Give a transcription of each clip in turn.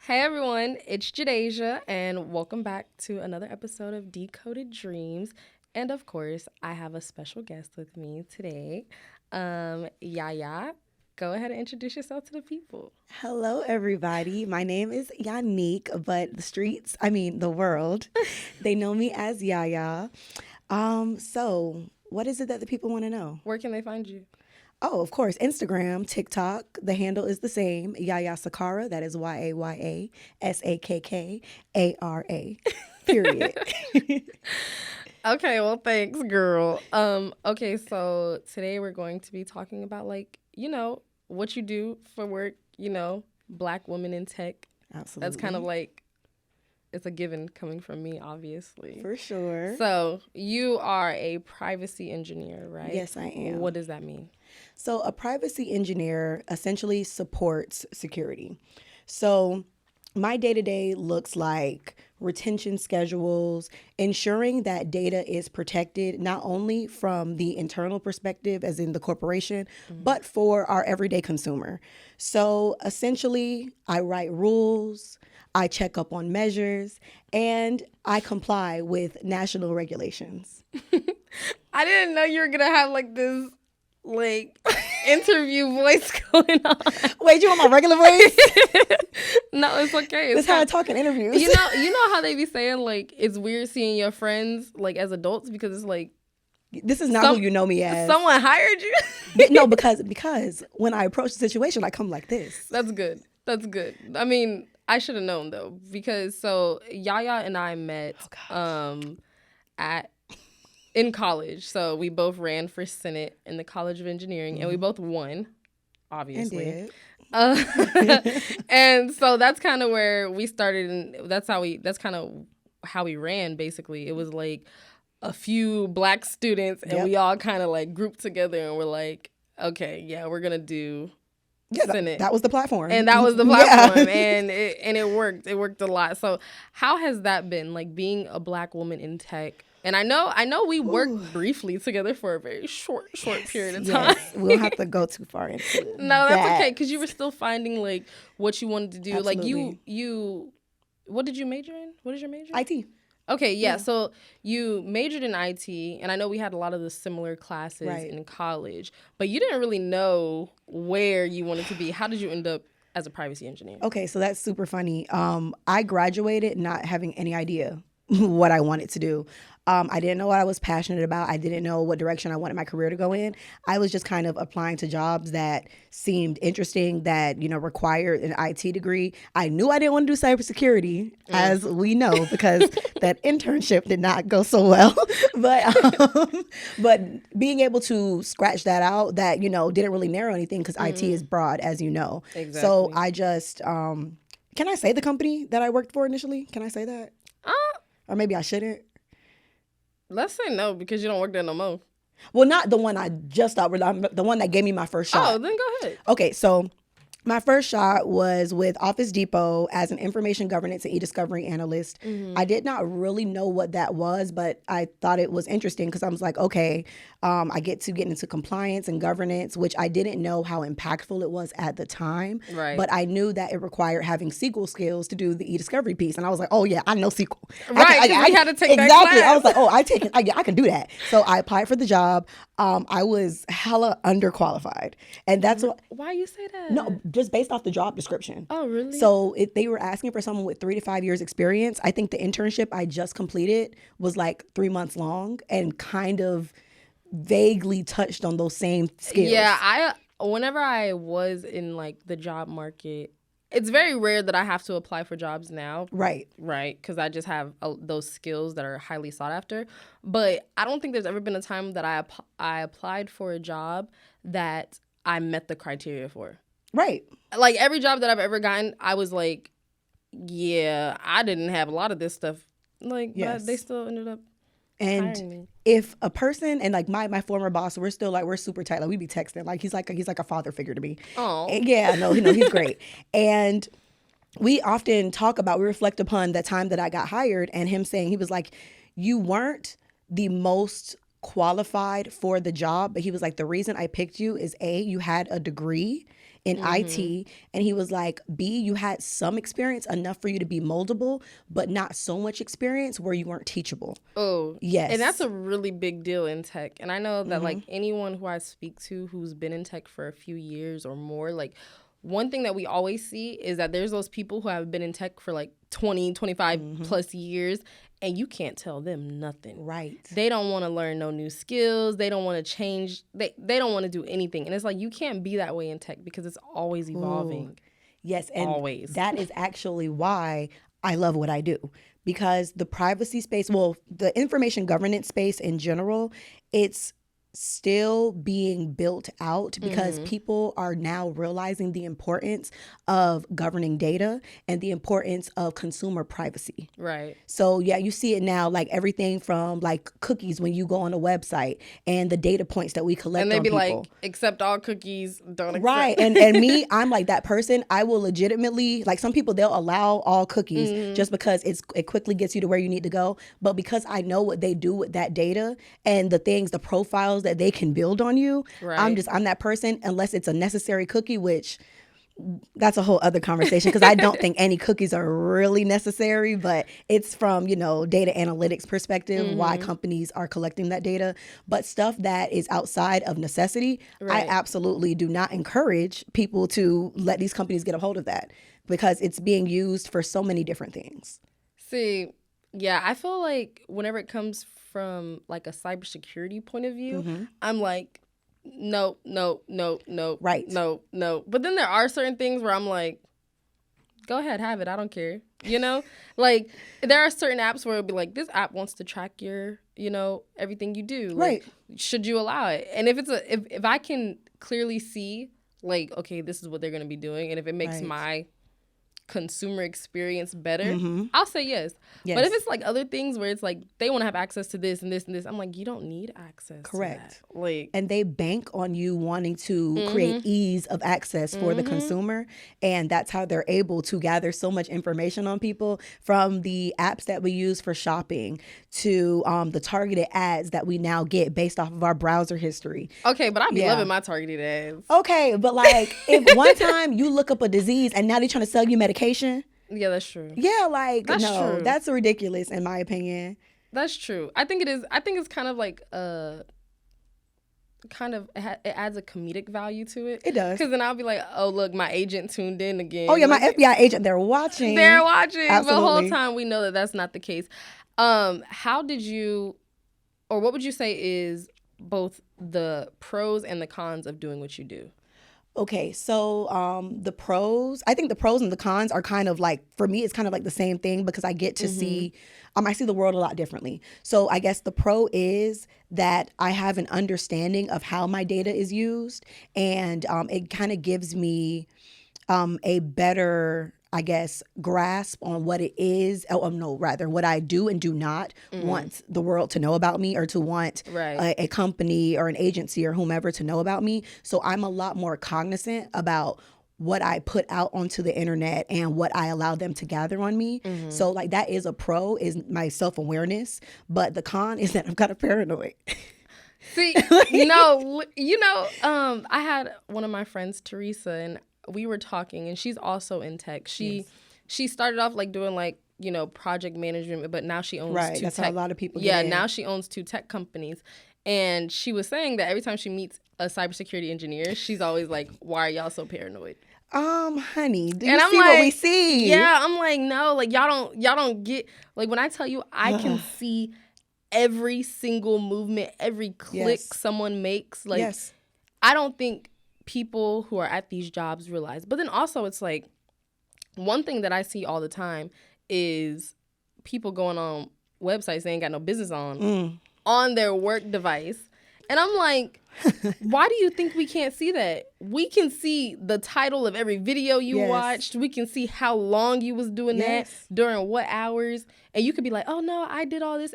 Hey everyone, it's Jadejha, and welcome back to another episode of Decoded Dreams. And of course, I have a special guest with me today. Yaya, go ahead and introduce yourself to the people. Hello, everybody. My name is Yannique, but the world, they know me as Yaya. So what is it that the people want to know? Where can they find you? Oh, of course, Instagram, TikTok. The handle is the same, Yaya Sakara. That is YAYASAKKARA. Period. Okay, well, thanks, girl. Okay, so today we're going to be talking about what you do for work, black women in tech. Absolutely. That's kind of like it's a given coming from me, obviously. For sure. So you are a privacy engineer, right? Yes, I am. What does that mean? So a privacy engineer essentially supports security. So my day-to-day looks like retention schedules, ensuring that data is protected not only from the internal perspective, as in the corporation, but for our everyday consumer. So essentially, I write rules, I check up on measures, and I comply with national regulations. I didn't know you were gonna have like this interview voice going on. Wait, you want my regular voice? No, it's okay. That's how I talk in interviews. You know how they be saying like it's weird seeing your friends like as adults because it's like This is not who you know me as. someone hired you. No, because when I approach the situation, I come like this. That's good. That's good. I mean, I should have known though because so Yaya and I met at in college. So we both ran for Senate in the College of Engineering, and we both won, obviously. And so that's kind of where we started, and that's kind of how we ran. Basically, it was like a few black students, and we all kind of like grouped together, and we're like, okay, yeah, we're gonna do Senate. That was the platform. And that was the platform, and it worked. It worked a lot. So how has that been, like being a black woman in tech? And I know we worked briefly together for a very short period of time. We don't have to go too far into it. No, that's okay, because you were still finding like what you wanted to do. Absolutely. Like you, what did you major in? What is your major? IT. Okay, yeah. So you majored in IT, and I know we had a lot of the similar classes in college, but you didn't really know where you wanted to be. How did you end up as a privacy engineer? Okay, so that's super funny. I graduated not having any idea what I wanted to do. I didn't know what I was passionate about. I didn't know what direction I wanted my career to go in. I was just kind of applying to jobs that seemed interesting, that, required an IT degree. I knew I didn't want to do cybersecurity, as we know, because that internship did not go so well. But being able to scratch that out, that, didn't really narrow anything, because IT is broad, as you know. Exactly. So I just, can I say the company that I worked for initially? Can I say that? Or maybe I shouldn't. Let's say no, because you don't work there no more. Well, not the one I just thought, the one that gave me my first shot. Oh, then go ahead. Okay, so my first shot was with Office Depot as an information governance and e-discovery analyst. I did not really know what that was, but I thought it was interesting because I was like, okay, I get into compliance and governance, which I didn't know how impactful it was at the time. Right. But I knew that it required having SQL skills to do the e-discovery piece. And I was like, oh yeah, I know SQL. Right, because we had to take that exactly. class. I was like, oh, I can do that. So I applied for the job. I was hella underqualified. And that's what. Why you say that? No, just based off the job description. Oh, really? So they were asking for someone with 3 to 5 years experience. I think the internship I just completed was like 3 months long and kind of vaguely touched on those same skills. Yeah, whenever I was in like the job market, it's very rare that I have to apply for jobs now. Right. Right, because I just have those skills that are highly sought after. But I don't think there's ever been a time that I applied for a job that I met the criteria for. Right. Like every job that I've ever gotten, I was like, yeah, I didn't have a lot of this stuff. Like, but they still ended up hiring me. And if a person, and like my former boss, we're super tight. Like we be texting. Like he's like a father figure to me. Oh. Yeah, no, he's great. And we often we reflect upon the time that I got hired, and him saying, he was like, you weren't the most qualified for the job, but he was like, the reason I picked you is A, you had a degree in IT, and he was like, B, you had some experience enough for you to be moldable, but not so much experience where you weren't teachable. Oh, yes. And that's a really big deal in tech. And I know that like anyone who I speak to who's been in tech for a few years or more, like one thing that we always see is that there's those people who have been in tech for like 20, 25 plus years, and you can't tell them nothing. Right. They don't want to learn no new skills. They don't want to change. They don't want to do anything. And it's like, you can't be that way in tech because it's always evolving. Ooh. Yes. And always. That is actually why I love what I do, because the privacy space, well, the information governance space in general, it's still being built out because people are now realizing the importance of governing data and the importance of consumer privacy. Right. So yeah, you see it now, like everything from like cookies when you go on a website and the data points that we collect on people. And they be like, accept all cookies, don't accept. Right. And me, I'm like that person. I will legitimately, like some people, they'll allow all cookies just because it quickly gets you to where you need to go. But because I know what they do with that data and the things, the profiles that they can build on you, right. I'm that person, unless it's a necessary cookie, which that's a whole other conversation because I don't think any cookies are really necessary, but it's from, data analytics perspective, why companies are collecting that data. But stuff that is outside of necessity, right. I absolutely do not encourage people to let these companies get a hold of that because it's being used for so many different things. See, yeah, I feel like whenever it comes from like a cybersecurity point of view, I'm like, no. Right. No. But then there are certain things where I'm like, go ahead, have it. I don't care. Like there are certain apps where it'll be like, this app wants to track your, everything you do. Like, right. Should you allow it? And if I can clearly see like, okay, this is what they're going to be doing. And if it makes right. my consumer experience better, I'll say yes. But if it's like other things where it's like they want to have access to this and this and this, I'm like, you don't need access. Correct. To that. Like, and they bank on you wanting to create ease of access for the consumer, and that's how they're able to gather so much information on people, from the apps that we use for shopping to the targeted ads that we now get based off of our browser history. Okay, but I be loving my targeted ads. Okay, but like if one time you look up a disease and now they're trying to sell you medication. Yeah, that's true. Yeah, like that's no, true. That's ridiculous in my opinion. That's true. I think it is. I think it's kind of like it adds a comedic value to it. It does. Because then I'll be like, oh, look, my agent tuned in again. Oh, yeah, my FBI agent, they're watching. Absolutely. But the whole time we know that that's not the case. How did you, or what would you say is both the pros and the cons of doing what you do? Okay, so I think the pros and the cons are kind of like, for me, it's kind of like the same thing because I get to see, I see the world a lot differently. So I guess the pro is that I have an understanding of how my data is used, and it kind of gives me a better, I guess, grasp on what it is, what I do and do not want the world to know about me, or to want a company or an agency or whomever to know about me. So I'm a lot more cognizant about what I put out onto the internet and what I allow them to gather on me. So like that is a pro, is my self-awareness. But the con is that I'm kind of paranoid. See, I had one of my friends, Teresa, and we were talking, and she's also in tech. She started off like doing like, project management, but now she owns two that's tech. how a lot of people get in. Now she owns 2 tech companies. And she was saying that every time she meets a cybersecurity engineer, she's always like, why are y'all so paranoid? Honey, do you see what we see? Yeah, I'm like, no, like y'all don't get, like when I tell you I can see every single movement, every click someone makes, like I don't think people who are at these jobs realize. But then also it's like, one thing that I see all the time is people going on websites they ain't got no business on their work device. And I'm like, why do you think we can't see that? We can see the title of every video you watched. We can see how long you was doing that, during what hours. And you could be like, oh no, I did all this.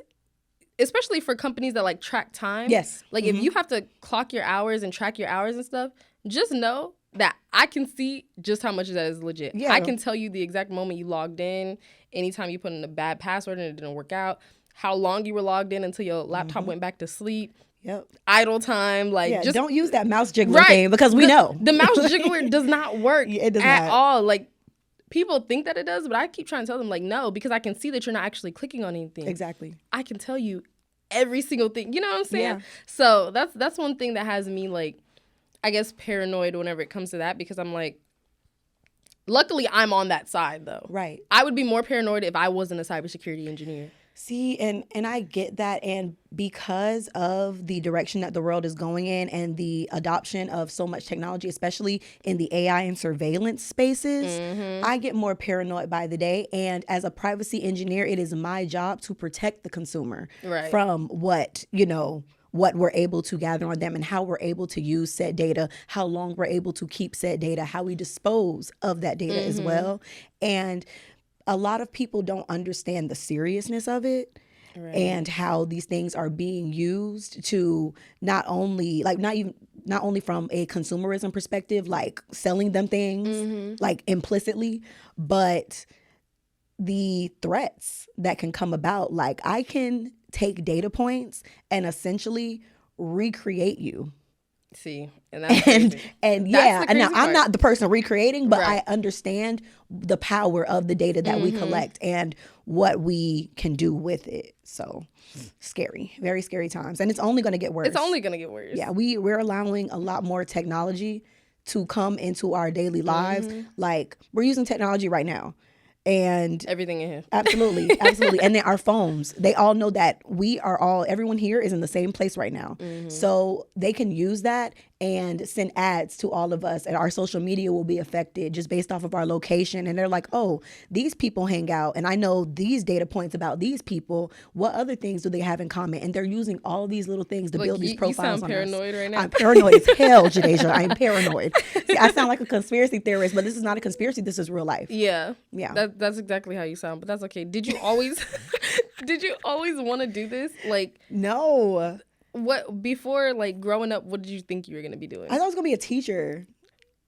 Especially for companies that like track time. Like if you have to clock your hours and track your hours and stuff, just know that I can see just how much of that is legit. I can tell you the exact moment you logged in, anytime you put in a bad password and it didn't work out. how long you were logged in until your laptop went back to sleep. Yep. Idle time, like Yeah, just don't use that mouse jiggler thing because we know. The mouse jiggler does not work It does at not. all. Like, people think that it does, but I keep trying to tell them, like, no, because I can see that you're not actually clicking on anything. Exactly. I can tell you every single thing. You know what I'm saying? Yeah. So that's one thing that has me, like, I guess paranoid whenever it comes to that, because I'm like, luckily I'm on that side though. Right. I would be more paranoid if I wasn't a cybersecurity engineer. See, and I get that, and because of the direction that the world is going in and the adoption of so much technology, especially in the AI and surveillance spaces, I get more paranoid by the day. And as a privacy engineer, it is my job to protect the consumer from what we're able to gather on them and how we're able to use said data, how long we're able to keep said data, how we dispose of that data as well. And a lot of people don't understand the seriousness of it and how these things are being used to not only from a consumerism perspective, like selling them things like implicitly, but the threats that can come about. Like, I can take data points and essentially recreate you. See, and that's crazy. And yeah, and now I'm not the person recreating, but I understand the power of the data that we collect and what we can do with it. So scary, very scary times, and it's only going to get worse. It's only going to get worse. Yeah, we're allowing a lot more technology to come into our daily lives. Like, we're using technology right now. And everything in here. Absolutely. And then our phones, they all know that everyone here is in the same place right now. So they can use that and send ads to all of us, and our social media will be affected just based off of our location. And they're like, oh, these people hang out, and I know these data points about these people. What other things do they have in common? And they're using all these little things to build these profiles on us. You sound paranoid right now. I'm paranoid as hell, Jadejha. I'm paranoid. See, I sound like a conspiracy theorist, but this is not a conspiracy. This is real life. Yeah. That's exactly how you sound, but that's okay. Did you always want to do this? Like, no. What, before, like, growing up, what did you think you were going to be doing? I thought I was going to be a teacher.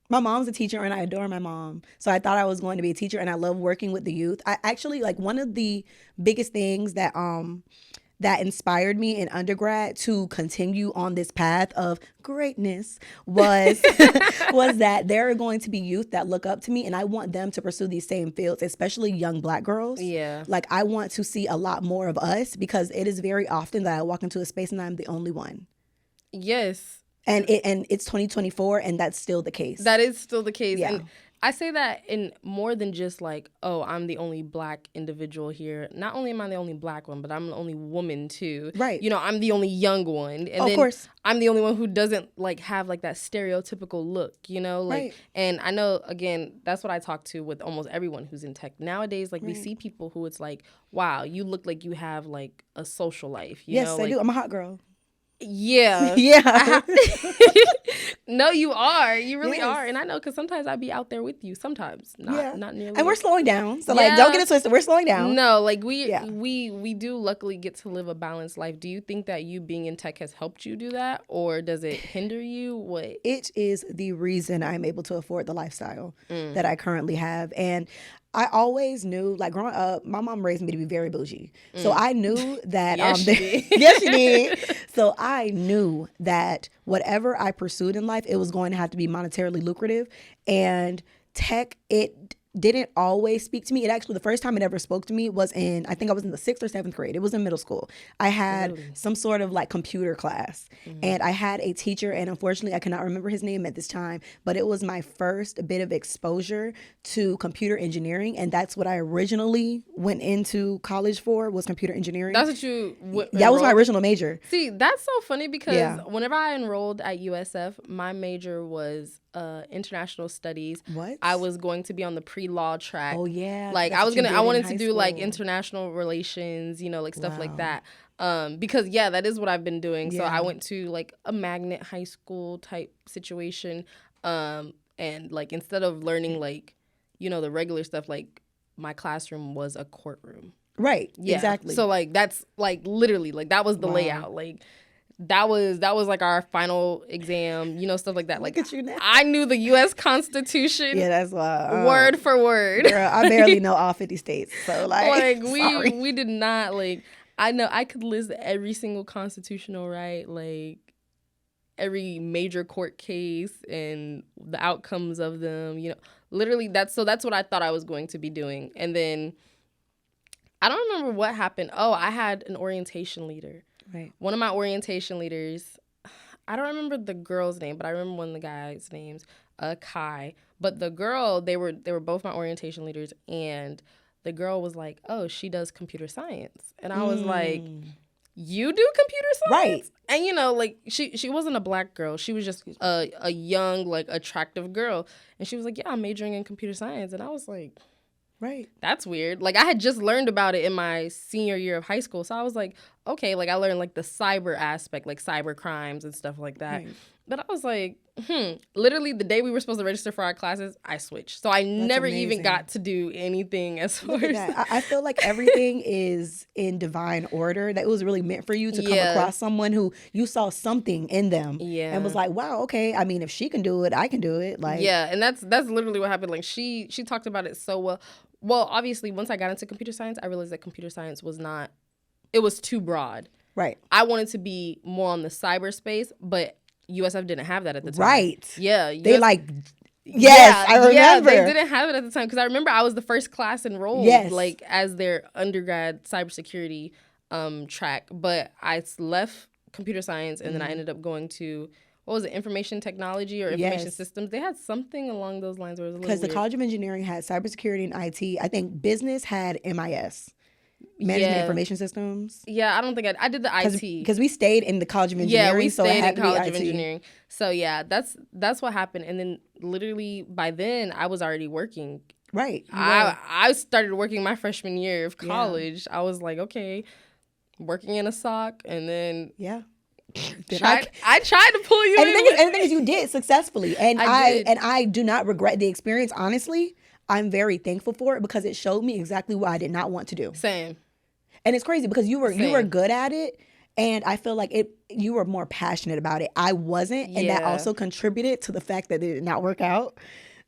My mom's a teacher, and I adore my mom. So I thought I was going to be a teacher, and I love working with the youth. I actually, like, one of the biggest things that inspired me in undergrad to continue on this path of greatness was that there are going to be youth that look up to me, and I want them to pursue these same fields, especially young Black girls. Yeah. Like, I want to see a lot more of us, because it is very often that I walk into a space and I'm the only one. Yes. And it's 2024, and that's still the case. That is still the case. Yeah. And I say that in more than just like, oh, I'm the only Black individual here. Not only am I the only Black one, but I'm the only woman too. Right. You know, I'm the only young one. And of course. I'm the only one who doesn't like have like that stereotypical look, you know? Like, right. And I know, again, that's what I talk to with almost everyone who's in tech. Nowadays, like, we see people who it's like, wow, you look like you have like a social life. You know? I do. I'm a hot girl. Yeah. Yeah. No, you are. You really are. And I know, because sometimes I'd be out there with you. Sometimes. Not nearly. And we're slowing down. So, like, don't get it twisted. We're slowing down. No, like, we do luckily get to live a balanced life. Do you think that you being in tech has helped you do that? Or does it hinder you? What? It is the reason I'm able to afford the lifestyle that I currently have. And I always knew, like, growing up, my mom raised me to be very bougie. So I knew that yes, she did. Yes, she did. So I knew that whatever I pursued in life, it was going to have to be monetarily lucrative. And tech, it didn't always speak to me. It actually, the first time it ever spoke to me was I think I was in the 6th or 7th grade. It was in middle school. I had some sort of like computer class, and I had a teacher, and unfortunately I cannot remember his name at this time, but it was my first bit of exposure to computer engineering, and that's what I originally went into college for, was computer engineering. That's what you that was my original major. See, that's so funny, because whenever I enrolled at USF, my major was international studies. What? I was going to be on the pre-law track. Oh yeah. Like, I wanted to do like international relations, you know, like stuff like that. Because that is what I've been doing. So I went to like a magnet high school type situation. And like, instead of learning like, you know, the regular stuff, like, my classroom was a courtroom. Right. Yeah. Exactly. So like, that's like literally like that was the layout. Like, that was like our final exam, you know, stuff like that. Like, look at you now. I knew the U.S. Constitution. Yeah, that's why. Word for word. Girl, I barely know all 50 states. So like we did not like. I know I could list every single constitutional right, like every major court case and the outcomes of them, literally that's what I thought I was going to be doing. And then I don't remember what happened. Oh, I had an orientation leader. Right. One of my orientation leaders, I don't remember the girl's name, but I remember one of the guys' names, Kai. But the girl, they were both my orientation leaders, and the girl was like, "Oh, she does computer science," and I was like, "You do computer science?" Right. And like she wasn't a black girl; she was just a young, like, attractive girl, and she was like, "Yeah, I'm majoring in computer science," and I was like, right. That's weird. Like, I had just learned about it in my senior year of high school. So I was like, okay, like I learned like the cyber aspect, like cyber crimes and stuff like that. Right. But I was like, literally the day we were supposed to register for our classes, I switched. So I never even got to do anything as far as that. I feel like everything is in divine order. That it was really meant for you to come across someone who you saw something in them and was like, wow, okay. I mean, if she can do it, I can do it. Like, yeah, and that's literally what happened. Like she talked about it so well. Well, obviously, once I got into computer science, I realized that computer science it was too broad. Right. I wanted to be more on the cyberspace, but USF didn't have that at the time. Right. Yeah. They I remember. Yeah, they didn't have it at the time because I remember I was the first class enrolled, like as their undergrad cybersecurity track. But I left computer science and then I ended up going to, what was it, information technology or information systems? They had something along those lines where it was a little weird. Because the College of Engineering had cybersecurity and IT. I think business had MIS. Management Information Systems. Yeah, I don't think I did the IT. Because we stayed in the College of Engineering. Yeah, we so stayed it had in to College be of IT. Engineering. So yeah, that's what happened. And then literally by then I was already working. Right. I started working my freshman year of college. I was like, okay, working in a SOC, and then I tried to pull you in. And the thing is, you did successfully, and I do not regret the experience. Honestly, I'm very thankful for it because it showed me exactly what I did not want to do. Same. And it's crazy because you were good at it, and I feel like you were more passionate about it. I wasn't, and that also contributed to the fact that it did not work out.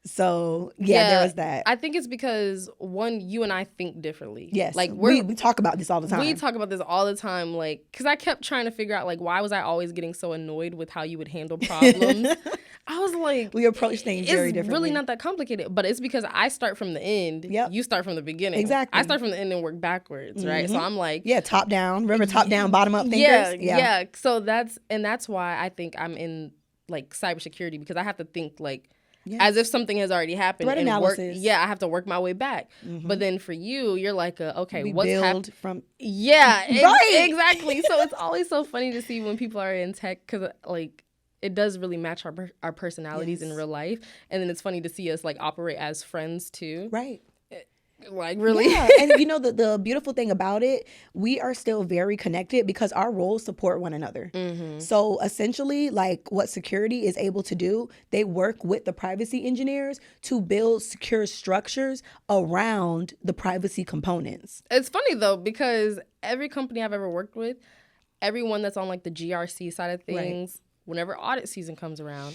So there was that. I think it's because one, you and I think differently. Yes, like we talk about this all the time. We talk about this all the time, like, because I kept trying to figure out, like, why was I always getting so annoyed with how you would handle problems? I was like, we approach things very differently. It's really not that complicated, but it's because I start from the end. Yep. You start from the beginning. Exactly. I start from the end and work backwards, right? So I'm like, top down. Remember top down, bottom up thinkers? Yeah. So that's why I think I'm in like cybersecurity, because I have to think like. Yes. As if something has already happened. Threat analysis. I have to work my way back. But then for you, you're like, okay, what's happened from? Yeah, right. Exactly. So it's always so funny to see when people are in tech, because like it does really match our personalities in real life, and then it's funny to see us like operate as friends too. Right. Like, really? Yeah, and the beautiful thing about it, we are still very connected because our roles support one another. So essentially, like what security is able to do, they work with the privacy engineers to build secure structures around the privacy components. It's funny though, because every company I've ever worked with, everyone that's on like the GRC side of things, whenever audit season comes around,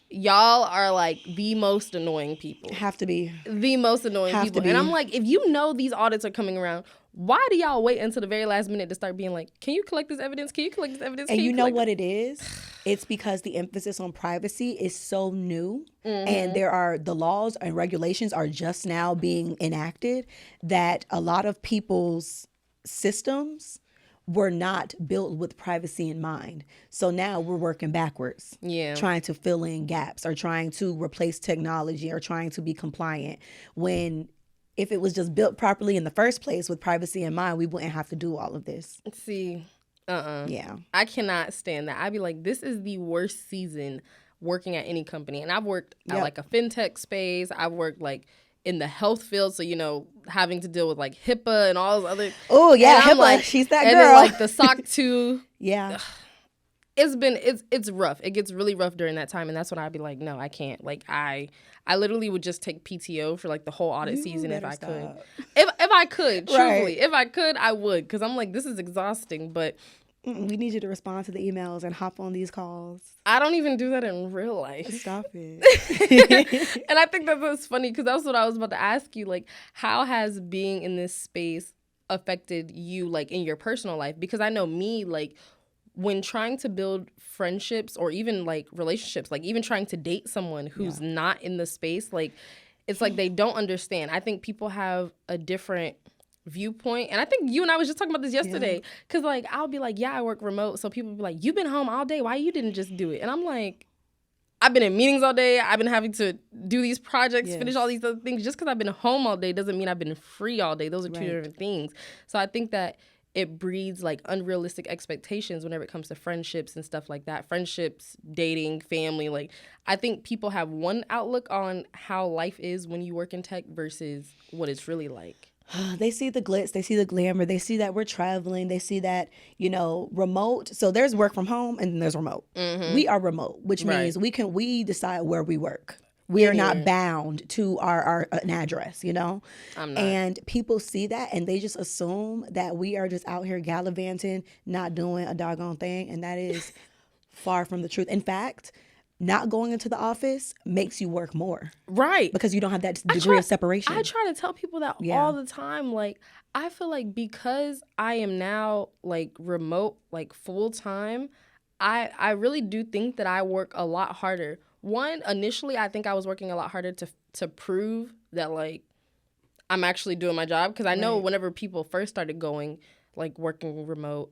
y'all are like the most annoying people. Have to be. The most annoying people. And I'm like, if you know these audits are coming around, why do y'all wait until the very last minute to start being like, can you collect this evidence? Can you collect this evidence? And you know what it is? It's because the emphasis on privacy is so new, and the laws and regulations are just now being enacted, that a lot of people's systems were not built with privacy in mind. So now we're working backwards, trying to fill in gaps or trying to replace technology or trying to be compliant, when if it was just built properly in the first place with privacy in mind, we wouldn't have to do all of this. See, Yeah. I cannot stand that. I'd be like, this is the worst season working at any company. And I've worked at like a fintech space. I've worked like in the health field, so having to deal with like HIPAA and all those other. Oh yeah, HIPAA. Like, she's that girl. And then like the SOC 2. Yeah. It's rough. It gets really rough during that time, and that's when I'd be like, no, I can't. Like I literally would just take PTO for like the whole audit season if I could. If I could, truthfully, if I could, I would, because I'm like, this is exhausting. But we need you to respond to the emails and hop on these calls. I don't even do that in real life. Stop it. And I think that's funny, because that's what I was about to ask you. Like, how has being in this space affected you like in your personal life? Because I know me, like when trying to build friendships or even like relationships, like even trying to date someone who's not in the space, like it's like they don't understand. I think people have a different viewpoint. And I think you and I was just talking about this yesterday. Because like I'll be like, yeah, I work remote. So people be like, you've been home all day. Why you didn't just do it? And I'm like, I've been in meetings all day. I've been having to do these projects, finish all these other things. Just because I've been home all day doesn't mean I've been free all day. Those are two different things. So I think that it breeds like unrealistic expectations whenever it comes to friendships and stuff like that. Friendships, dating, family. Like I think people have one outlook on how life is when you work in tech versus what it's really like. They see the glitz, they see the glamour, they see that we're traveling, they see that, you know, remote. So there's work from home and then there's remote. We are remote, which means we decide where we work. We are not bound to our an address, you know? I'm not. And people see that and they just assume that we are just out here gallivanting, not doing a doggone thing. And that is far from the truth. In fact, not going into the office makes you work more. Right. Because you don't have that degree of separation. I try to tell people that all the time. Like, I feel like because I am now like remote, like full time, I really do think that I work a lot harder. One, initially, I think I was working a lot harder to prove that like I'm actually doing my job. Because I know whenever people first started going, like working remote,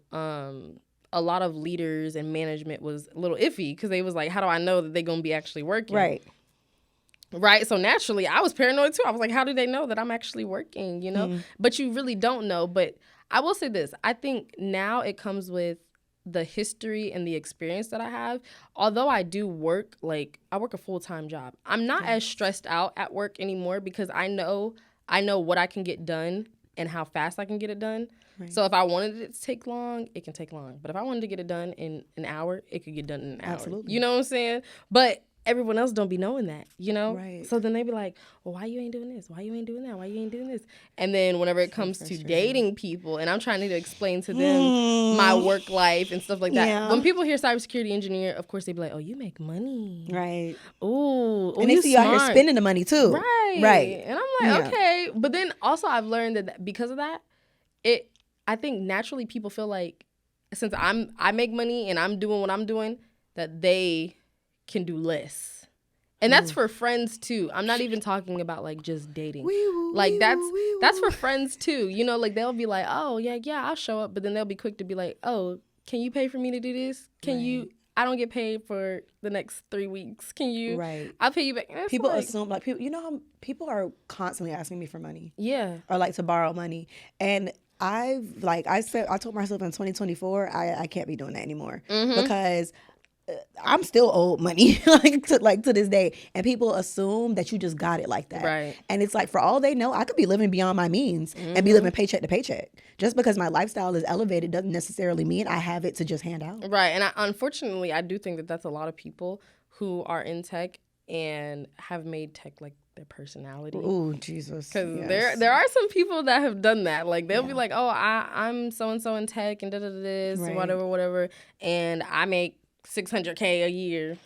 a lot of leaders and management was a little iffy because they was like, how do I know that they're going to be actually working? Right. So naturally, I was paranoid too. I was like, how do they know that I'm actually working, you know? But you really don't know. But I will say this. I think now it comes with the history and the experience that I have. Although I do work, like I work a full-time job. I'm not as stressed out at work anymore because I know what I can get done and how fast I can get it done. So if I wanted it to take long, it can take long. But if I wanted to get it done in an hour, it could get done in an hour. Absolutely. You know what I'm saying? But everyone else don't be knowing that, you know? Right. So then they be like, well, why you ain't doing this? Why you ain't doing that? Why you ain't doing this? And then whenever it comes to dating people, and I'm trying to explain to them my work life and stuff like that. Yeah. When people hear cybersecurity engineer, of course they be like, oh, you make money. Right. Ooh, and they see you out here spending the money too. Right. And I'm like, okay. But then also I've learned that because of that, I think naturally people feel like since I make money and I'm doing what I'm doing, that they can do less. And that's for friends too. I'm not even talking about like just dating. Like that's for friends too. You know, like they'll be like, oh yeah, I'll show up. But then they'll be quick to be like, oh, can you pay for me to do this? Can you? I don't get paid for the next 3 weeks. Can you? Right. I'll pay you back. People assume like people. You know how people are constantly asking me for money. Yeah. Or like to borrow money. And I told myself in 2024, I can't be doing that anymore because I'm still owed money to this day, and people assume that you just got it like that. Right. And it's like for all they know, I could be living beyond my means and be living paycheck to paycheck. Just because my lifestyle is elevated doesn't necessarily mean I have it to just hand out. Right. And unfortunately, I do think that that's a lot of people who are in tech and have made tech like their personality. Oh, Jesus. Because there are some people that have done that. Like they'll be like, oh, I'm so and so in tech and this whatever, and I make $600K a year.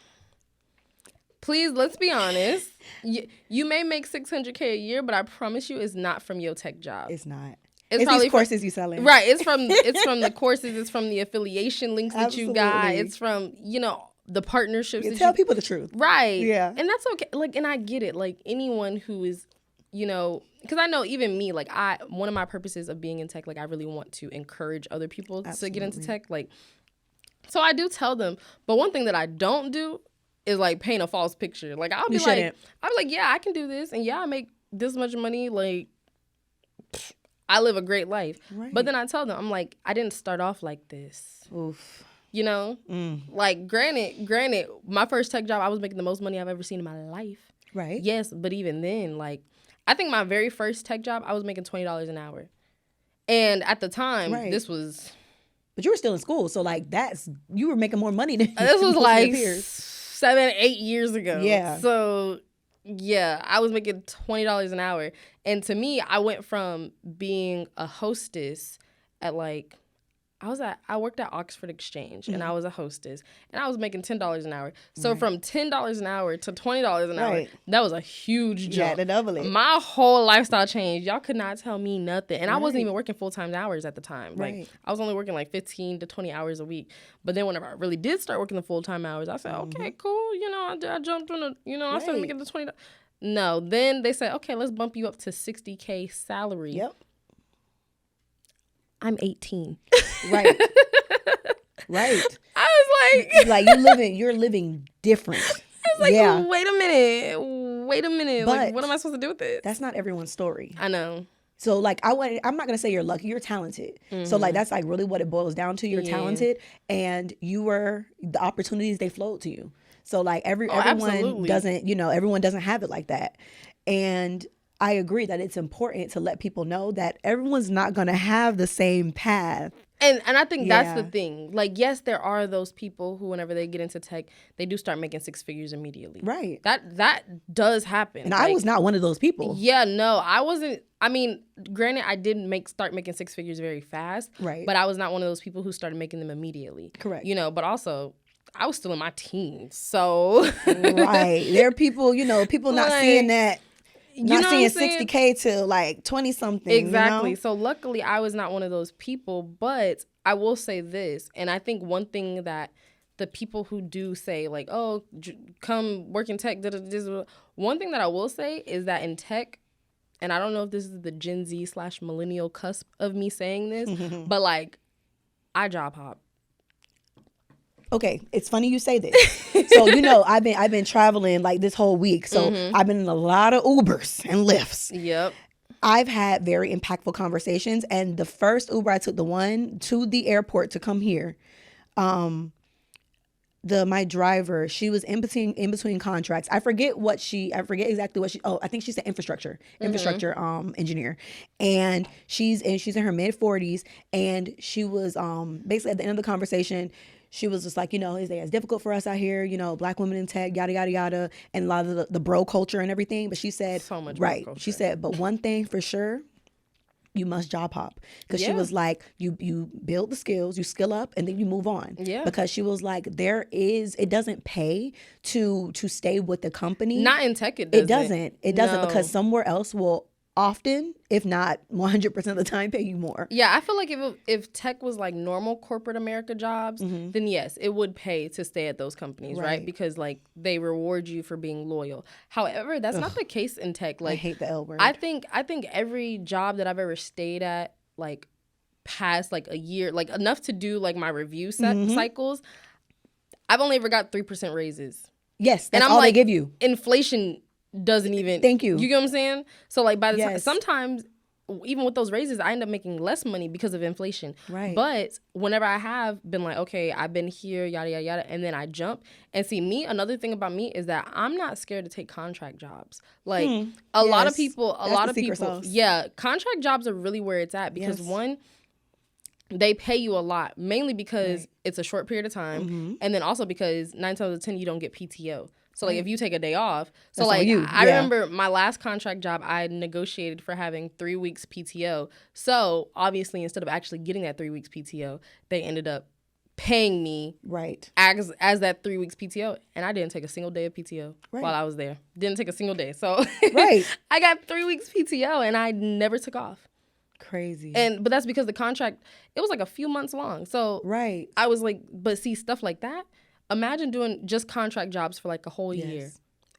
Please, let's be honest. You may make $600K a year, but I promise you, it's not from your tech job. It's not. It's probably these courses you selling. Right. It's from the courses. It's from the affiliation links that you got. It's from the partnerships. You tell people the truth. Right. Yeah. And that's okay. Like, and I get it. Like anyone who is, because I know even me, like one of my purposes of being in tech, like I really want to encourage other people to get into tech. Like, so I do tell them. But one thing that I don't do is like paint a false picture. Like I'll be like, yeah, I can do this, and yeah, I make this much money. Like, I live a great life. Right. But then I tell them, I'm like, I didn't start off like this. Oof. Like granted, my first tech job, I was making the most money I've ever seen in my life. Right. Yes, but even then, like, I think my very first tech job, I was making $20 an hour. And at the time, this was... But you were still in school, so like you were making more money than this was like 7-8 years ago. Yeah. So yeah, I was making $20 an hour. And to me, I went from being a hostess at like I worked at Oxford Exchange and I was a hostess and I was making $10 an hour. So from $10 an hour to $20 an hour, that was a huge jump. You had to double it. My whole lifestyle changed. Y'all could not tell me nothing. And I wasn't even working full-time hours at the time. Like I was only working like 15 to 20 hours a week. But then whenever I really did start working the full-time hours, I said, okay, cool. You know, I jumped on I started making the $20. No, then they said, okay, let's bump you up to $60K salary. Yep. I'm 18. Right. Right. I was like, you're living different. It's like, wait a minute. But like, what am I supposed to do with it? That's not everyone's story. I know. So like, I'm not going to say you're lucky, you're talented. So like, that's like really what it boils down to. You're talented and the opportunities, they flowed to you. So like everyone doesn't, everyone doesn't have it like that. And I agree that it's important to let people know that everyone's not going to have the same path. And I think that's the thing. Like, yes, there are those people who, whenever they get into tech, they do start making six figures immediately. Right. That does happen. And I was not one of those people. Yeah, no, I wasn't. I mean, granted, I did start making six figures very fast. Right. But I was not one of those people who started making them immediately. Correct. But also, I was still in my teens. So. Right. There are people, people not seeing that. Not seeing 60K to like 20 something. Exactly. So luckily I was not one of those people, but I will say this. And I think one thing that the people who do say like, oh, come work in tech. One thing that I will say is that in tech, and I don't know if this is the Gen Z / millennial cusp of me saying this, but like I job hop. Okay, it's funny you say this. So I've been traveling like this whole week. So I've been in a lot of Ubers and Lyfts. Yep. I've had very impactful conversations, and the first Uber I took, the one to the airport to come here, my driver, she was in between contracts. I forget exactly what I think she said infrastructure engineer, and she's in her mid 40s, and she was basically at the end of the conversation. She was just like, it's difficult for us out here, Black women in tech, yada, yada, yada, and a lot of the bro culture and everything. But she said, so much right. Bro culture. She said, but one thing for sure, you must job hop. Because she was like, you build the skills, you skill up, and then you move on. Yeah. Because she was like, it doesn't pay to stay with the company. Not in tech, it doesn't. It doesn't because somewhere else will often, if not 100% of the time, pay you more. Yeah, I feel like if tech was like normal corporate America jobs, then yes, it would pay to stay at those companies, right? Because like they reward you for being loyal. However, that's not the case in tech. Like, I hate the L word. I think every job that I've ever stayed at, like past like a year, like enough to do like my review cycles, I've only ever got 3% raises. Yes, that's all they give you. Inflation doesn't even. Thank you. You get what I'm saying? So like by the time, sometimes even with those raises, I end up making less money because of inflation. Right. But whenever I have been like, okay, I've been here, yada, yada, yada, and then I jump. And see, another thing about me is that I'm not scared to take contract jobs. Like a lot of people, contract jobs are really where it's at because one, they pay you a lot, mainly because it's a short period of time. And then also because 9 times out of 10, you don't get PTO. So, like, if you take a day off. So, that's like, I remember my last contract job, I negotiated for having 3 weeks PTO. So, obviously, instead of actually getting that 3 weeks PTO, they ended up paying me as that 3 weeks PTO. And I didn't take a single day of PTO while I was there. Didn't take a single day. So, I got 3 weeks PTO, and I never took off. Crazy. But that's because the contract, it was like a few months long. So, I was like, but see, stuff like that. Imagine doing just contract jobs for like a whole year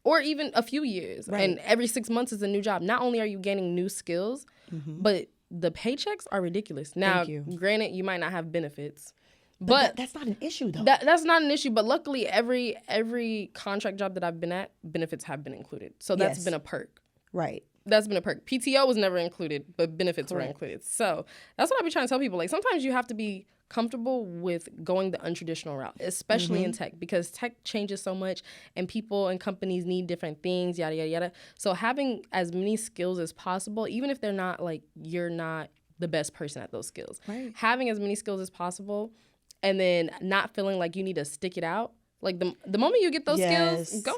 or even a few years. And every 6 months is a new job. Not only are you gaining new skills, but the paychecks are ridiculous. Now, granted, you might not have benefits. But that's not an issue, though. That's not an issue. But luckily, every contract job that I've been at, benefits have been included. So that's been a perk. Right. That's been a perk. PTO was never included, but benefits were included. So that's what I be trying to tell people. Like, sometimes you have to be comfortable with going the untraditional route, especially in tech, because tech changes so much and people and companies need different things, yada, yada, yada. So having as many skills as possible, even if they're not like, you're not the best person at those skills, having as many skills as possible and then not feeling like you need to stick it out. Like the moment you get those skills, go.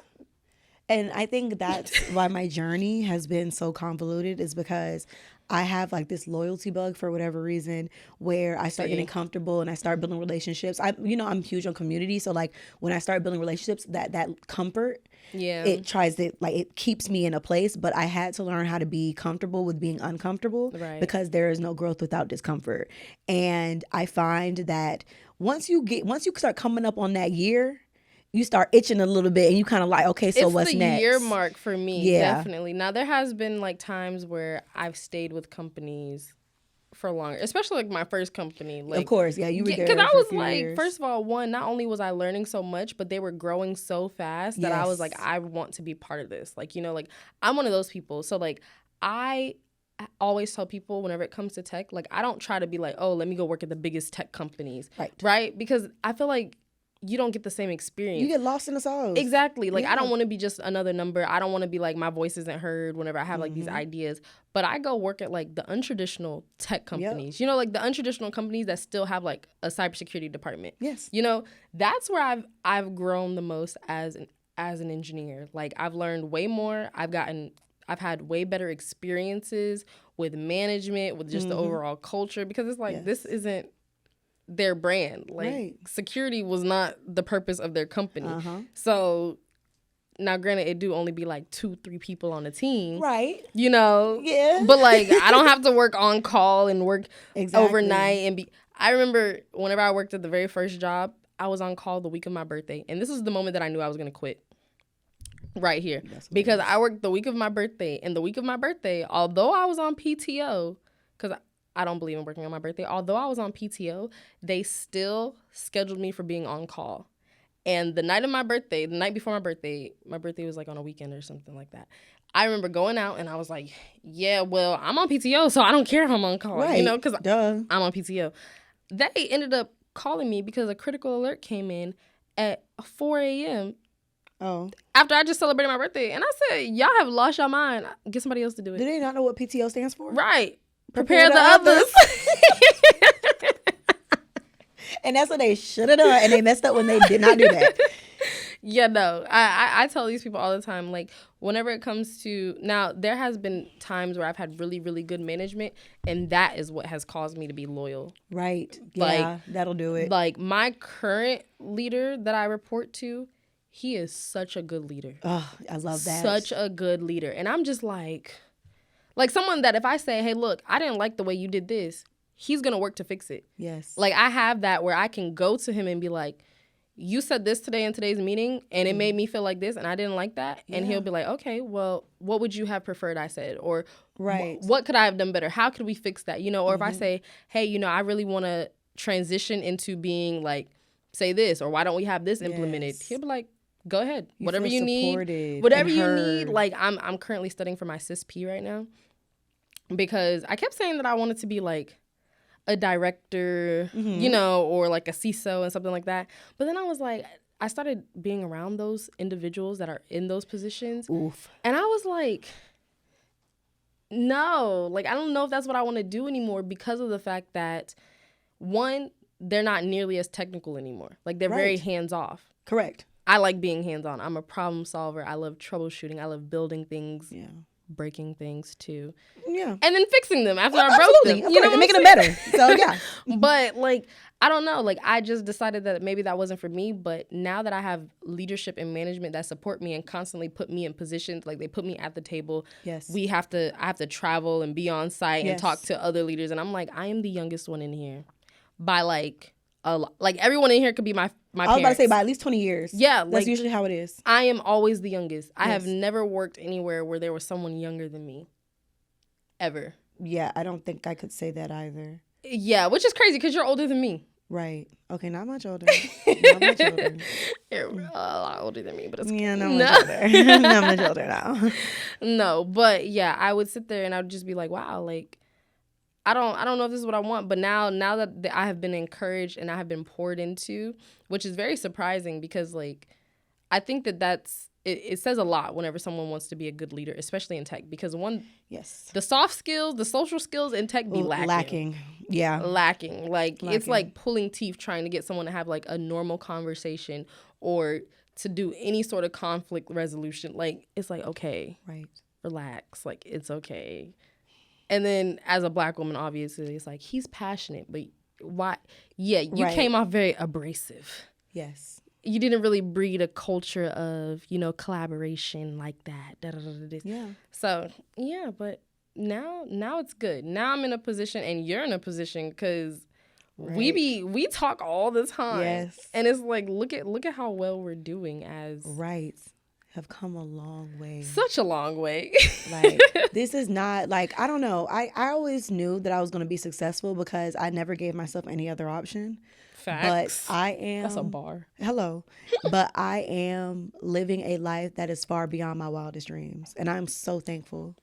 And I think that's why my journey has been so convoluted is because I have like this loyalty bug for whatever reason where I start getting comfortable and I start building relationships. I'm huge on community. So like when I start building relationships, that comfort, it keeps me in a place, but I had to learn how to be comfortable with being uncomfortable because there is no growth without discomfort. And I find that once you start coming up on that year, you start itching a little bit and you kind of like, okay, so what's next? It's the year mark for me, definitely. Now, there has been like times where I've stayed with companies for longer, especially like my first company. Like, of course, you were there because I for a was few like, years. first of all, not only was I learning so much, but they were growing so fast that I was like, I want to be part of this. Like, like I'm one of those people. So like I always tell people whenever it comes to tech, like I don't try to be like, oh, let me go work at the biggest tech companies. Right? Because I feel like you don't get the same experience. You get lost in the sauce. Exactly. Like, I don't want to be just another number. I don't want to be like, my voice isn't heard whenever I have like these ideas. But I go work at like the untraditional tech companies. Like the untraditional companies that still have like a cybersecurity department. Yes. That's where I've grown the most as an engineer. Like, I've learned way more. I've had way better experiences with management, with just the overall culture, because it's like, this isn't their brand. Like, security was not the purpose of their company. So now, granted, it do only be like 2-3 people on a team, right? Yeah. But like, I don't have to work on call and work overnight and be. I remember whenever I worked at the very first job, I was on call the week of my birthday, and this was the moment that I knew I was gonna quit. Right here, because I worked the week of my birthday, and the week of my birthday, although I was on PTO, because I don't believe in working on my birthday. Although I was on PTO, they still scheduled me for being on call. And the night of my birthday, the night before my birthday was like on a weekend or something like that. I remember going out and I was like, yeah, well, I'm on PTO, so I don't care if I'm on call, because I'm on PTO. They ended up calling me because a critical alert came in at 4 a.m. Oh. After I just celebrated my birthday. And I said, y'all have lost your mind. Get somebody else to do it. Do they not know what PTO stands for? Right. Prepare the others. And that's what they should have done, and they messed up when they did not do that. Yeah, no. I tell these people all the time, like, whenever it comes to, now, there has been times where I've had really, really good management, and that is what has caused me to be loyal. Right. Yeah, that'll do it. Like, my current leader that I report to, he is such a good leader. Oh, I love that. Such a good leader. And I'm just like someone that if I say, hey, look, I didn't like the way you did this, he's going to work to fix it. Yes. Like, I have that where I can go to him and be like, you said this today in today's meeting, and it made me feel like this, and I didn't like that. And he'll be like, okay, well, what would you have preferred I said? Or what could I have done better? How could we fix that? Or if I say, hey, I really want to transition into being like, say this, or why don't we have this implemented? He'll be like, go ahead. Whatever you need. Whatever you need. Like, I'm currently studying for my CISP right now, because I kept saying that I wanted to be like a director, or like a CISO and something like that. But then I was like, I started being around those individuals that are in those positions. Oof. And I was like, no, like, I don't know if that's what I want to do anymore, because of the fact that, one, they're not nearly as technical anymore. Like, they're very hands-off. Correct. I like being hands-on. I'm a problem solver. I love troubleshooting. I love building things. Yeah. Breaking things too. Yeah. And then fixing them after I broke them. Of course, making them better. So yeah. But like, I don't know. Like, I just decided that maybe that wasn't for me. But now that I have leadership and management that support me and constantly put me in positions, like they put me at the table. Yes. I have to travel and be on site and talk to other leaders. And I'm like, I am the youngest one in here by like a lot. Like, everyone in here could be my parents. I was about to say by at least 20 years. Yeah. That's usually how it is. I am always the youngest. I have never worked anywhere where there was someone younger than me. Ever. Yeah, I don't think I could say that either. Yeah, which is crazy because you're older than me. Right. Okay, not much older. Not much older. You're a lot older than me, but it's not much older. Not much older now. No, but yeah, I would sit there and I would just be like, wow, like, I don't know if this is what I want, but now that I have been encouraged and I have been poured into, which is very surprising, because like, I think that's it says a lot whenever someone wants to be a good leader, especially in tech, because the soft skills, the social skills in tech be lacking. Like, it's like pulling teeth trying to get someone to have like a normal conversation or to do any sort of conflict resolution. Like, it's like, okay, right, relax, like, it's okay. And then as a Black woman, obviously, it's like, he's passionate, but why? Yeah, you Right. came off very abrasive. Yes. You didn't really breed a culture of, you know, collaboration like that. Yeah. So, yeah, but now it's good. Now I'm in a position and you're in a position because we talk all the time. Yes. And it's like, look at how well we're doing as Right. Have come a long way. such a long way. Like, this is not, like, I don't know. I always knew that I was going to be successful because I never gave myself any other option. Facts. But I am. That's a bar. Hello. But I am living a life that is far beyond my wildest dreams. And I'm so thankful.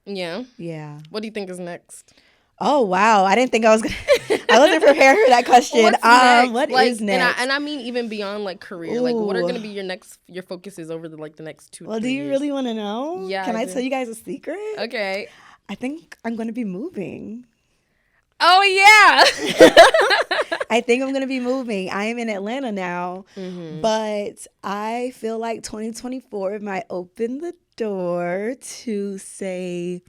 Yeah. Yeah. What do you think is next? Oh, wow. I didn't think I was going to. I wasn't prepared for that question. What's next? What like, is next? And I mean even beyond like career. Like, what are going to be your focuses over the next 2 Well, 3 do you years? really want to know? Yeah, Can I I do. tell you guys a secret? Okay. I think I'm going to be moving. Oh yeah. I think I'm going to be moving. I am in Atlanta now, Mm-hmm. but I feel like 2024 might open the door to, say,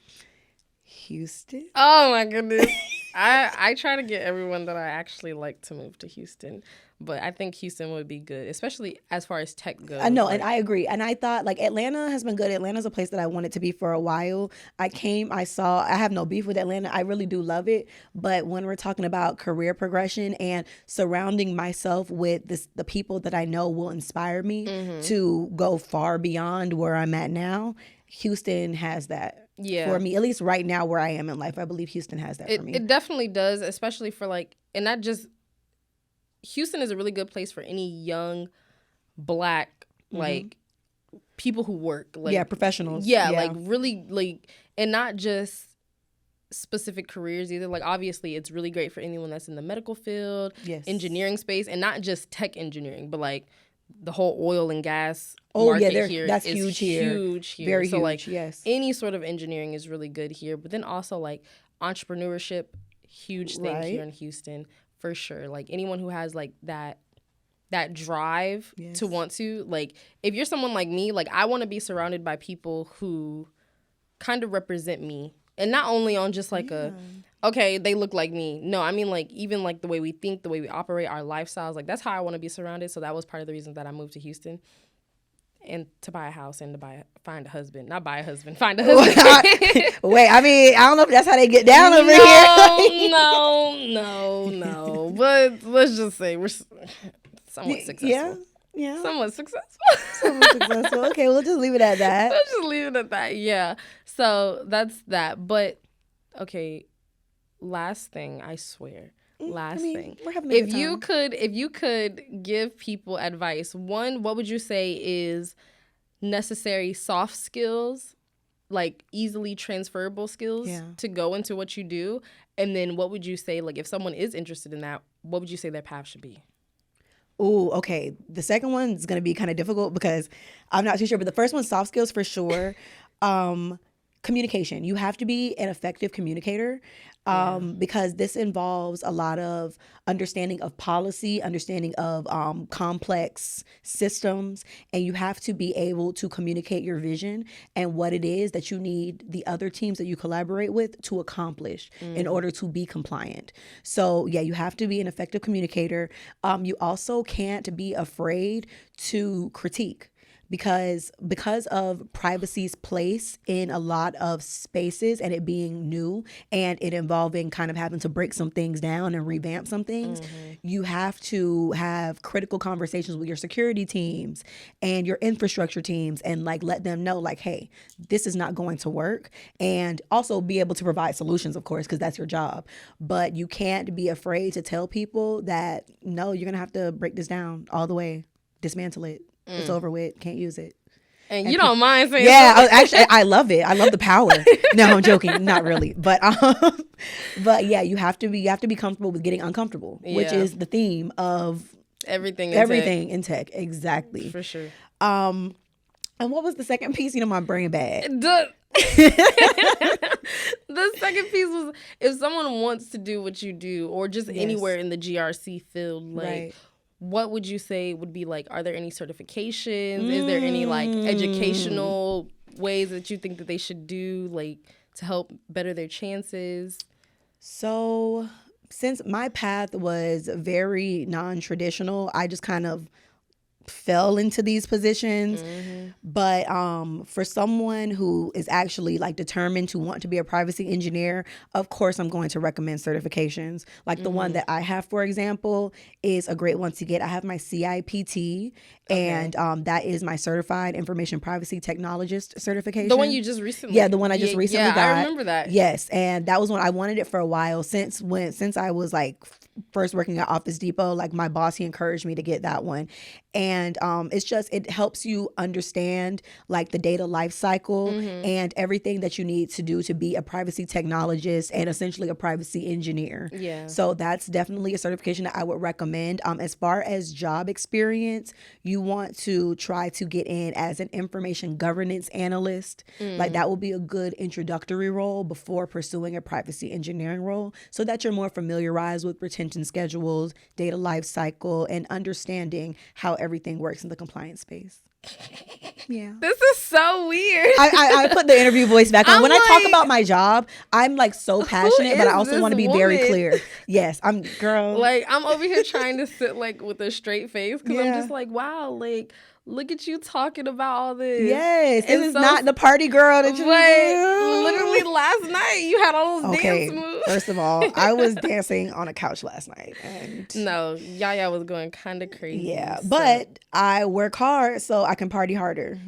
Houston. Oh my goodness. I try to get everyone that I actually like to move to Houston, but I think Houston would be good, especially as far as tech goes. I know, like, and I agree. And I thought, like, Atlanta has been good. Atlanta's a place that I wanted to be for a while. I have no beef with Atlanta. I really do love it. But when we're talking about career progression and surrounding myself with the people that I know will inspire me to go far beyond where I'm at now, Houston has that. Yeah. For me, at least right now where I am in life, I believe Houston has that for me. It definitely does, especially for like, and not just, Houston is a really good place for any young Black, like, people who work. Like, yeah, professionals. Yeah, like really, like, and not just specific careers either. Like, obviously, it's really great for anyone that's in the medical field, Yes. engineering space, and not just tech engineering, but like the whole oil and gas Oh, market yeah, here that's is huge here. Huge here. Very so huge, like, yes. any sort of engineering is really good here. But then also like entrepreneurship, huge thing Right. here in Houston for sure. Like anyone who has like that drive Yes. to want to, like, if you're someone like me, like I want to be surrounded by people who kind of represent me, and not only on just like okay, they look like me. No, I mean like even like the way we think, the way we operate, our lifestyles. Like that's how I want to be surrounded. So that was part of the reason that I moved to Houston, and to buy a house and to find a husband. Not buy a husband, find a husband. Wait, I mean, I don't know if that's how they get down over here. No. But let's just say we're somewhat successful. Yeah. Somewhat successful. Somewhat successful. Okay, we'll just leave it at that. Let's just leave it at that. Yeah. So that's that. But okay, last thing, I swear. Last thing. We're having a good time. If you could give people advice, one, what would you say is necessary soft skills, like easily transferable skills to go into what you do? And then what would you say, like if someone is interested in that, what would you say their path should be? Ooh, okay. The second one is going to be kind of difficult because I'm not too sure. But the first one, soft skills for sure. Communication. You have to be an effective communicator because this involves a lot of understanding of policy, understanding of complex systems, and you have to be able to communicate your vision and what it is that you need the other teams that you collaborate with to accomplish in order to be compliant. So yeah, you have to be an effective communicator. You also can't be afraid to critique. Because of privacy's place in a lot of spaces and it being new and it involving kind of having to break some things down and revamp some things, you have to have critical conversations with your security teams and your infrastructure teams and like let them know like, hey, this is not going to work, and also be able to provide solutions, of course, because that's your job. But you can't be afraid to tell people that, no, you're going to have to break this down all the way, dismantle it. It's over with. Can't use it. And you don't mind saying actually, I love it. I love the power. No, I'm joking. Not really. But yeah, you have to be comfortable with getting uncomfortable, which is the theme of everything in tech. Exactly. For sure. And what was the second piece? My brain bad. The second piece was if someone wants to do what you do or just anywhere in the GRC field, like what would you say would be like, are there any certifications? Is there any like educational ways that you think that they should do? Like to help better their chances? So, since my path was very non-traditional, I just kind of fell into these positions. But for someone who is actually like determined to want to be a privacy engineer, of course I'm going to recommend certifications. Like the one that I have, for example, is a great one to get. I have my CIPT, and that is my Certified Information Privacy Technologist certification. The one you just recently the one I just recently got. I remember that. Yes, and that was one I wanted it for a while since I was like first working at Office Depot. Like my boss, he encouraged me to get that one. And it helps you understand like the data life cycle and everything that you need to do to be a privacy technologist and essentially a privacy engineer. Yeah. So that's definitely a certification that I would recommend. As far as job experience, you want to try to get in as an information governance analyst. Like that will be a good introductory role before pursuing a privacy engineering role, so that you're more familiarized with retention schedules, data life cycle, and understanding how everything works in the compliance space. Yeah. This is so weird. I put the interview voice back on. I'm When I talk like, about my job, I'm like so passionate, but I also want to be very woman? clear. Yes, I'm girl. Like I'm over here trying to sit like with a straight face because I'm Yeah. just like, wow, like look at you talking about all this. Yes, And this is so- not the party girl that you do. Literally last night you had all those Okay, dance moves. first of all, I was dancing on a couch last night, and No, Yaya was going kind of crazy. yeah, so- but I work hard so I can party harder.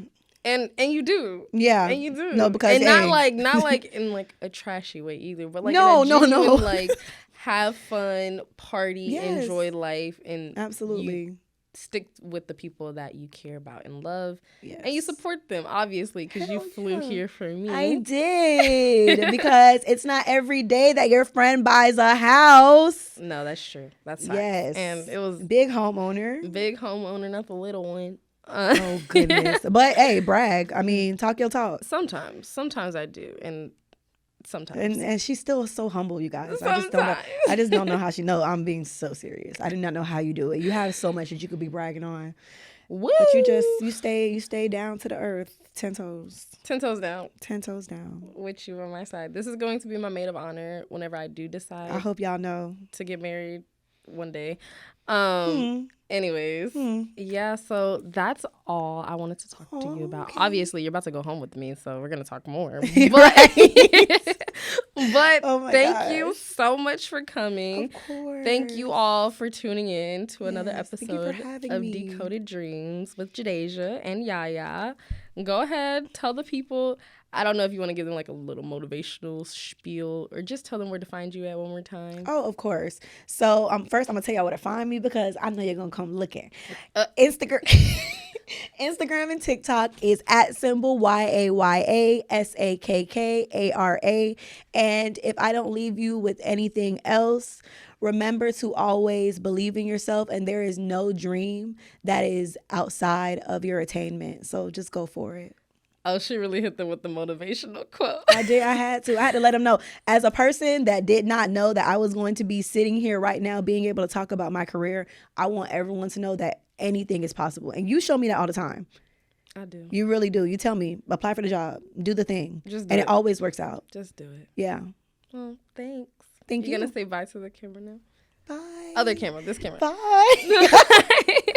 and you do. Yeah, And you do. No, because and hey, not like in like a trashy way either, but like No, in a no, genuine, no. like have fun, party, Yes. enjoy life, and absolutely. you stick with the people that you care about and love, Yes. and you support them obviously because you Hell flew yeah. here for me. I did because it's not every day that your friend buys a house. No, that's true. That's facts. Yes, And it was big homeowner. big homeowner, not the little one. Oh goodness! But hey, brag. I mean, talk your talk. Sometimes I do, and sometimes. And she's still so humble, you guys. Sometimes. I just don't know how she. No, I'm being so serious. I do not know how you do it. You have so much that you could be bragging on, Woo! but you stay down to the earth, 10 toes, 10 toes down 10 toes down. with you on my side. This is going to be my maid of honor whenever I do decide I hope y'all know. to get married one day. Hmm. Anyways, yeah, so that's all I wanted to talk to you about. Okay. Obviously, you're about to go home with me, so we're gonna talk more. Right. But Oh my thank you gosh. so much for coming. Of course. Thank you all for tuning in to another Yes, thank you for episode having of me. Decoded Dreams with Jadejha and Yaya. Go ahead, tell the people. I don't know if you want to give them like a little motivational spiel or just tell them where to find you at one more time. Oh, of course. So first I'm gonna tell y'all where to find me because I know you're gonna come looking. Instagram Instagram and TikTok is @ YAYASAKKARA. And if I don't leave you with anything else, remember to always believe in yourself, and there is no dream that is outside of your attainment. So just go for it. Oh, she really hit them with the motivational quote. I did. I had to let them know. As a person that did not know that I was going to be sitting here right now being able to talk about my career, I want everyone to know that anything is possible. And you show me that all the time. I do. You really do. You tell me, apply for the job, do the thing. Just do and it. it always works out. Just do it. Yeah. Well, thanks. Thank you. You're going to say bye to the camera now? Bye. Other camera. This camera. Bye.